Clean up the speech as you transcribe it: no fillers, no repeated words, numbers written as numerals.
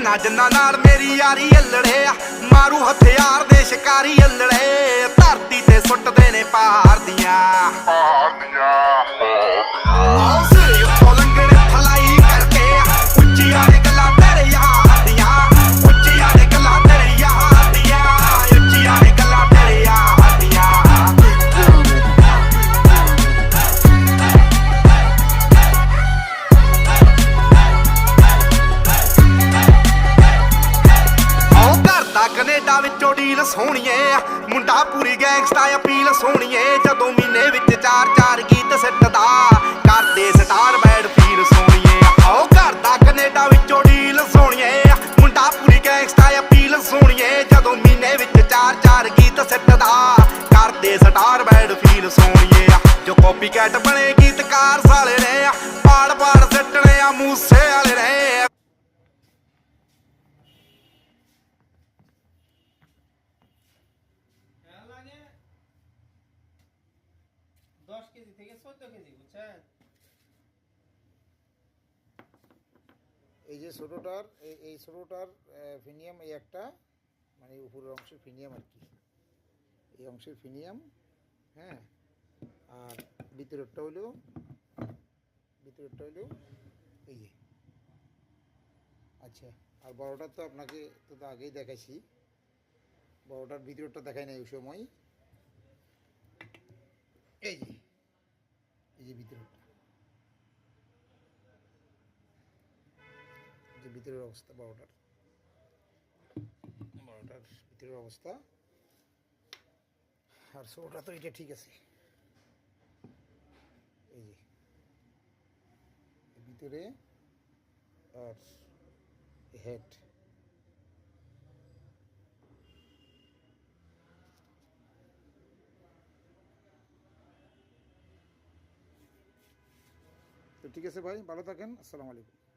ਨਾ ਜਿੰਨਾ ਨਾਲ ਮੇਰੀ ਯਾਰੀ ਅਲੜੇ ਆ ਮਾਰੂ ਹਥਿਆਰ ਦੇ ਸ਼ਿਕਾਰੀ ਅਲੜੇ ਧਰਤੀ ਤੇ ਸੁੱਟਦੇ ਨੇ ਪਹਾੜ ਦੀਆਂ ਆਓ ਸਿਰੇ ਉੱਤੋਂ ਲੰਗੜੇ ਫਲਾਈ ਕਰਕੇ ਉੱਚੀਆਂ ਨੇ ਗੱਲਾਂ ਤੇਰੇ ਯਾਰ ਦੀਆਂ ਉੱਚੀਆਂ ਨੇ ਗੱਲਾਂ ਤੇਰੇ ਯਾਰ ਦੀਆਂ ਉੱਚੀਆਂ ਨੇ ਗੱਲਾਂ ਤੇਰੇ ਯਾਰ ਦੀਆਂ ਕੈਨੇਡਾ ਵਿੱਚੋਂ ਡੀਲ ਸੋਹਣੀਏ ਮੁੰਡਾ ਪੂਰੀ ਗੈਂਗਸਟਾ ਅਪੀਲ ਸੋਹਣੀਏ ਜਦੋਂ ਮਹੀਨੇ ਵਿੱਚ 4-4 ਗੀਤ ਸਿੱਟਦਾ ਕਰਦੇ ਸਟਾਰ ਬੈਡ ਫੀਲ ਸੋਹਣੀਏ ਆਓ ਘਰ ਦਾ ਕੈਨੇਡਾ ਵਿੱਚੋਂ ਡੀਲ ਸੋਹਣੀਏ ਮੁੰਡਾ ਪੂਰੀ ਗੈਂਗਸਟਾ ਅਪੀਲ ਸੋਹਣੀਏ ਜਦੋਂ ਮਹੀਨੇ ਵਿੱਚ 4-4 ਗੀਤ ਸਿੱਟਦਾ ਕਰਦੇ ਸਟਾਰ ਬੈਡ ਫੀਲ ਸੋਹਣੀਏ ਜੋ ਕਾਪੀ ਕੈਟ ਬਣੇ ਗੀਤਕਾਰ ਸਾਲੇ ਨੇ ਪਾੜ ਸਿੱਟਣੇ ਆ ਮੂਸੇ ਵਾਲੇ ਨੇ 10 কেজি থেকে 14 কেজি বুঝছেন এই যে ছোটটার এই ছোটটার ফিনিয়াম এই একটা মানে উপরের অংশের ফিনিয়াম আর কি এই অংশের ফিনিয়াম হ্যাঁ আর ভিতরেরটা হলো এই যে আচ্ছা আর বড়টা তো আপনাকে তো আগেই দেখাইছি বড়টার ভিতরেরটা দেখাই নাই ওই সময় এই যে ভিতরেরটা যে ভিতরের অবস্থা বড়টার ভিতরের অবস্থা আর ছোটটা তো এটা ঠিক আছে এই যে ভিতরে আর হেড তো ঠিক আছে ভাই ভালো থাকেন আসসালামু আলাইকুম